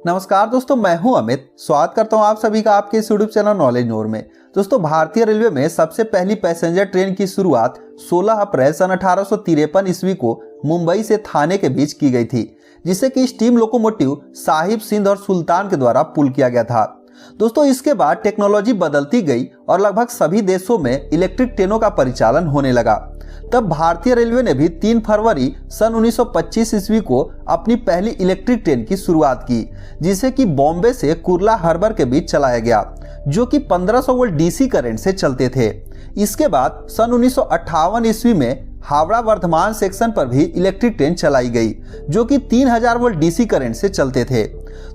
नमस्कार दोस्तों, मैं हूं अमित। स्वागत करता हूं आप सभी का आपके इस यूट्यूब चैनल नॉलेज नोर में। दोस्तों, भारतीय रेलवे में सबसे पहली पैसेंजर ट्रेन की शुरुआत 16 अप्रैल सन 1853 ईस्वी को मुंबई से थाने के बीच की गई थी, जिसे कि स्टीम लोकोमोटिव साहिब, सिंध और सुल्तान के द्वारा पुल किया गया था। दोस्तों, इसके बाद टेक्नोलॉजी बदलती गई और लगभग सभी देशों में इलेक्ट्रिक ट्रेनों का परिचालन होने लगा। तब भारतीय रेलवे ने भी 3 फरवरी सन 1925 ईस्वी को अपनी पहली इलेक्ट्रिक ट्रेन की शुरुआत की, जिसे कि बॉम्बे से कुर्ला हार्बर के बीच चलाया गया, जो कि 1500 वोल्ट डीसी करंट से चलते थे। इसके बाद सन 1958 ईस्वी में हावड़ा वर्धमान सेक्शन पर भी इलेक्ट्रिक ट्रेन चलाई गई, जो कि 3000 वोल्ट डीसी करंट से चलते थे।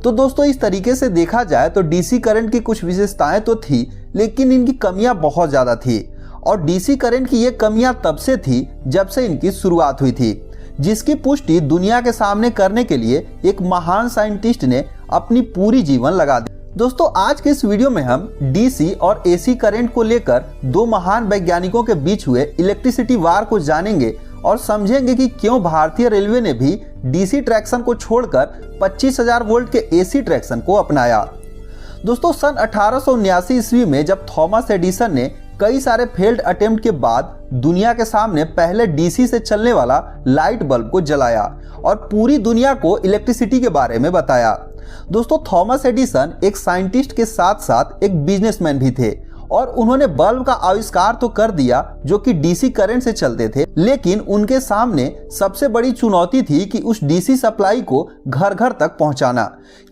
तो दोस्तों, इस तरीके से देखा जाए तो डीसी करंट की कुछ विशेषताएं तो थी, लेकिन इनकी कमियां बहुत ज्यादा थी। और डीसी करंट की ये कमियां तब से थी जब से इनकी शुरुआत हुई थी, जिसकी पुष्टि दुनिया के सामने करने के लिए एक महान साइंटिस्ट ने अपनी पूरी जीवन लगा दी। दोस्तों, आज के इस वीडियो में हम डीसी और एसी करंट को लेकर 2 महान वैज्ञानिकों के बीच हुए इलेक्ट्रिसिटी वार को जानेंगे और समझेंगे कि क्यों भारतीय रेलवे ने भी डीसी ट्रैक्शन को छोड़कर 25,000 वोल्ट के एसी ट्रैक्शन को अपनाया। दोस्तों, सन 1879 ईस्वी में जब थॉमस एडिसन ने कई सारे फेल्ड अटेम्प्ट के बाद दुनिया के सामने पहले डीसी से चलने वाला लाइट बल्ब को जलाया और पूरी दुनिया को इलेक्ट्रिसिटी के बारे में बताया। दोस्तों, थॉमस एडिसन एक साइंटिस्ट के साथ साथ एक बिजनेसमैन भी थे और उन्होंने बल्ब का आविष्कार तो कर दिया जो कि डीसी करंट से चलते थे, लेकिन उनके सामने सबसे बड़ी चुनौती थी कि उस डीसी सप्लाई को घर घर तक पहुंचाना,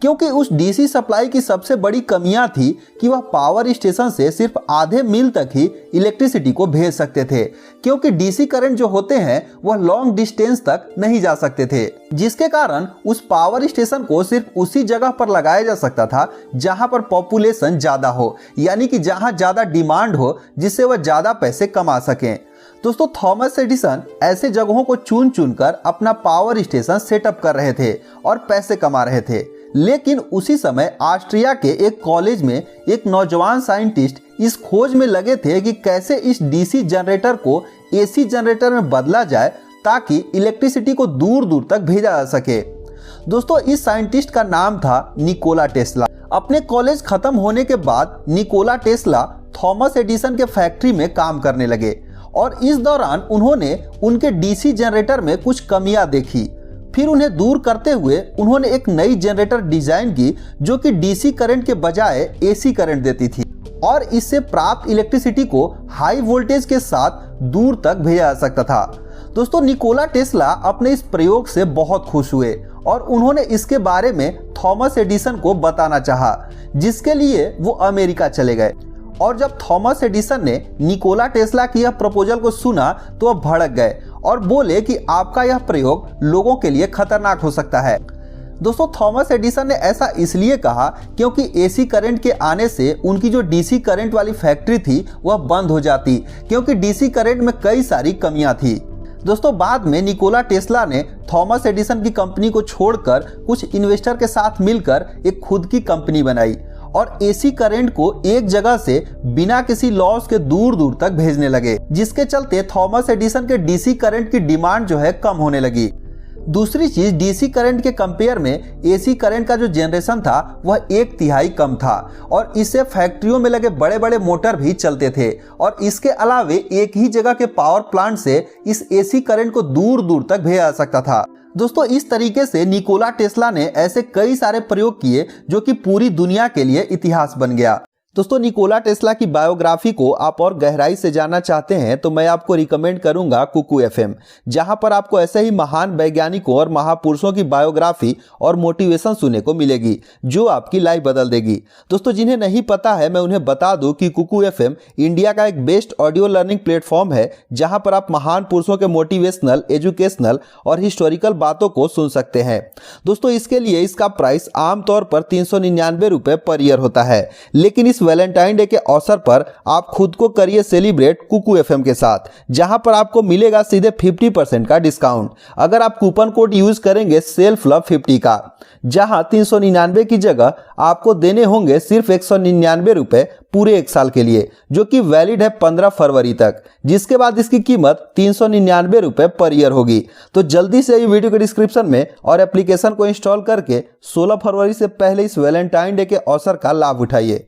क्योंकि उस डीसी सप्लाई की सबसे बड़ी कमियां थी कि वह पावर स्टेशन से सिर्फ आधे मील तक ही इलेक्ट्रिसिटी को भेज सकते थे, क्योंकि डीसी करंट जो होते हैं वह लॉन्ग डिस्टेंस तक नहीं जा सकते थे, जिसके कारण उस पावर स्टेशन को सिर्फ उसी जगह पर लगाया जा सकता था जहां पर पॉपुलेशन ज्यादा हो, यानी कि जहां ज्यादा डिमांड हो, जिससे वह ज्यादा पैसे कमा सकें। दोस्तों, थॉमस एडिसन ऐसे जगहों को चुन चुनकर अपना पावर स्टेशन सेटअप कर रहे थे और पैसे कमा रहे थे। लेकिन उसी समय ऑस्ट्रिया के एक कॉलेज में एक नौजवान साइंटिस्ट इस खोज में लगे थे कि कैसे इस डीसी जनरेटर को एसी जनरेटर में बदला जाए ताकि इलेक्ट्रिसिटी को दूर दूर तक भेजा जा सके। दोस्तों, इस साइंटिस्ट का नाम था निकोला टेस्ला। अपने कॉलेज खत्म होने के बाद निकोला टेस्ला थॉमस एडिसन के फैक्ट्री में काम करने लगे और इस दौरान उन्होंने उनके डीसी जनरेटर में कुछ कमियां देखी। फिर उन्हें दूर करते हुए उन्होंने एक नई जनरेटर डिजाइन की जो कि डीसी करंट के बजाय एसी करंट देती थी और इससे प्राप्त इलेक्ट्रिसिटी को हाई वोल्टेज के साथ दूर तक भेजा जा सकता था। दोस्तों, निकोला टेस्ला अपने इस प्रयोग से बहुत खुश हुए और उन्होंने इसके बारे में थॉमस एडिसन को बताना चाहा, जिसके लिए वो अमेरिका चले गए। और जब थॉमस एडिसन ने निकोला टेस्ला की यह प्रपोजल को सुना तो वह भड़क गए और बोले कि आपका यह प्रयोग लोगों के लिए खतरनाक हो सकता है। दोस्तों, थॉमस एडिसन ने ऐसा इसलिए कहा क्योंकि एसी करंट के आने से उनकी जो डीसी करंट वाली फैक्ट्री थी वह बंद हो जाती, क्योंकि डीसी करंट में कई सारी कमियां थी। दोस्तों, बाद में निकोला टेस्ला ने थॉमस एडिसन की कंपनी को छोड़कर कुछ इन्वेस्टर के साथ मिलकर एक खुद की कंपनी बनाई और एसी करंट को एक जगह से बिना किसी लॉस के दूर दूर तक भेजने लगे, जिसके चलते थॉमस एडिसन के डीसी करंट की डिमांड जो है कम होने लगी। दूसरी चीज, डीसी करंट के कंपेयर में एसी करंट का जो जनरेशन था वह 1/3 कम था और इससे फैक्ट्रियों में लगे बड़े बड़े मोटर भी चलते थे और इसके अलावे एक ही जगह के पावर प्लांट से इस एसी करंट को दूर दूर तक भेजा जा सकता था। दोस्तों, इस तरीके से निकोला टेस्ला ने ऐसे कई सारे प्रयोग किए जो कि पूरी दुनिया के लिए इतिहास बन गया। दोस्तों, निकोला टेस्ला की बायोग्राफी को आप और गहराई से जानना चाहते हैं तो मैं आपको रिकमेंड करूंगा कुकू एफएम, जहां पर आपको ऐसे ही महान वैज्ञानिकों और महापुरुषों की बायोग्राफी और मोटिवेशन सुनने को मिलेगी जो आपकी लाइफ बदल देगी। दोस्तों, जिन्हें नहीं पता है मैं उन्हें बता दूं कि कुकू एफएम इंडिया का एक बेस्ट ऑडियो लर्निंग प्लेटफॉर्म है, जहां पर आप महान पुरुषों के मोटिवेशनल, एजुकेशनल और हिस्टोरिकल बातों को सुन सकते हैं। दोस्तों, इसके लिए इसका प्राइस आमतौर पर 399 रुपए पर ईयर होता है, लेकिन इस वैलेंटाइन डे के अवसर पर आप खुद को करिए सेलिब्रेट कुकू एफएम के साथ, जहां पर आपको मिलेगा सीधे 50% का डिस्काउंट अगर आप कूपन कोड यूज करेंगे सेल्फ लव 50 का, जहां 399 की जगह आपको देने होंगे सिर्फ 199 रुपए पूरे 1 साल के लिए, जो कि वैलिड है 15 फरवरी तक, जिसके बाद इसकी कीमत 399 रुपए पर ईयर होगी। तो जल्दी से ये वीडियो के डिस्क्रिप्शन में और एप्लीकेशन को इंस्टॉल करके 16 फरवरी से पहले इस वैलेंटाइन डे के अवसर का लाभ उठाइए।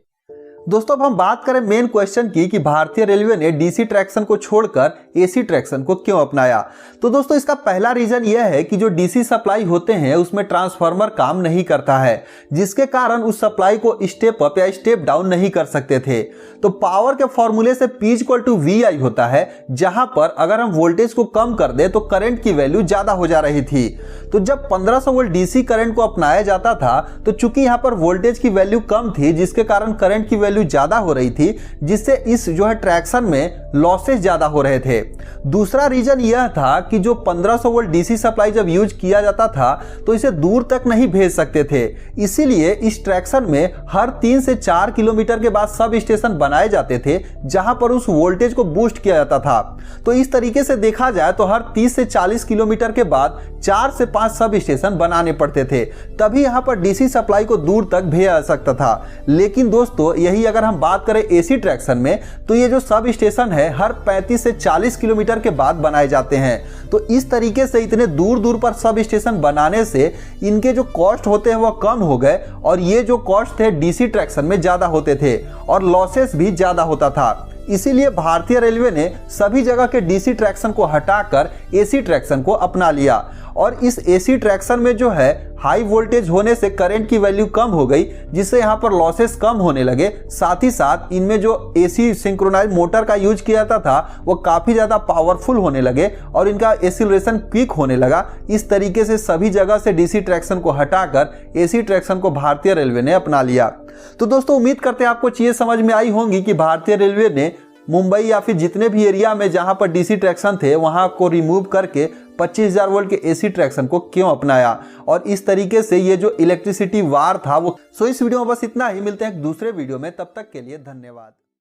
दोस्तों अब हम बात करें मेन क्वेश्चन की कि भारतीय रेलवे ने डीसी ट्रैक्शन को छोड़कर एसी ट्रैक्शन को क्यों अपनाया। तो दोस्तों इसका पहला रीजन यह है कि जो डीसी सप्लाई होते हैं उसमें ट्रांसफार्मर काम नहीं करता है, जिसके कारण उस सप्लाई को स्टेप अप या स्टेप डाउन नहीं कर सकते थे। तो पावर के फॉर्मूले से P = VI होता है, जहां पर अगर हम वोल्टेज को कम कर दे तो करंट की वैल्यू ज्यादा हो जा रही थी। तो जब 1500 वोल्ट डीसी करंट को अपनाया जाता था तो चूंकि यहां पर वोल्टेज की वैल्यू कम थी, जिसके कारण करंट की वैल्यू ज्यादा हो रही थी, जिससे इस जो है ट्रैक्शन में लॉसेस ज्यादा हो रहे थे। दूसरा रीजन यह था कि जो 1500 वोल्ट डीसी सप्लाई जब यूज किया जाता था तो इसे दूर तक नहीं भेज सकते थे, इसीलिए इस ट्रैक्शन में हर 3 से 4 किलोमीटर के बाद सब स्टेशन बनाए जाते थे, जहां पर उस वोल्टेज को बूस्ट किया जाता था। तो इस तरीके से देखा जाए तो हर 30 से 40 किलोमीटर के बाद 4 से 5 सब स्टेशन बनाने पड़ते थे, तभी यहां पर डीसी सप्लाई को दूर तक भेजा जा सकता था। लेकिन दोस्तों यही अगर हम बात करें एसी ट्रैक्शन में, तो ये जो सब स्टेशन है हर 35 से 40 किलोमीटर के बाद बनाए जाते हैं। तो इस तरीके से इतने दूर दूर पर सब स्टेशन बनाने से इनके जो कॉस्ट होते हैं वह कम हो गए, और ये जो कॉस्ट थे डीसी ट्रैक्शन में ज्यादा होते थे और लॉसेस भी ज्यादा होता था। इसीलिए भारतीय रेलवे ने सभी जगह के डीसी ट्रैक्शन को हटाकर एसी ट्रैक्शन को अपना लिया, और इस एसी ट्रैक्शन में जो है हाई वोल्टेज होने से करंट की वैल्यू कम हो गई, जिससे यहाँ पर लॉसेस कम होने लगे। साथ ही साथ इनमें जो एसी सिंक्रोनाइज मोटर का यूज किया जाता था वो काफी ज्यादा पावरफुल होने लगे और इनका एक्सीलरेशन पीक होने लगा। इस तरीके से सभी जगह से डीसी ट्रैक्शन को हटाकर एसी ट्रैक्शन को भारतीय रेलवे ने अपना लिया। तो दोस्तों उम्मीद करते हैं आपको चीजें समझ में आई होंगी कि भारतीय रेलवे ने मुंबई या फिर जितने भी एरिया में जहां पर डीसी ट्रैक्शन थे वहां को रिमूव करके 25,000 वोल्ट के एसी ट्रैक्शन को क्यों अपनाया, और इस तरीके से ये जो इलेक्ट्रिसिटी वार था वो। इस वीडियो में बस इतना ही, मिलते हैं एक दूसरे वीडियो में, तब तक के लिए धन्यवाद।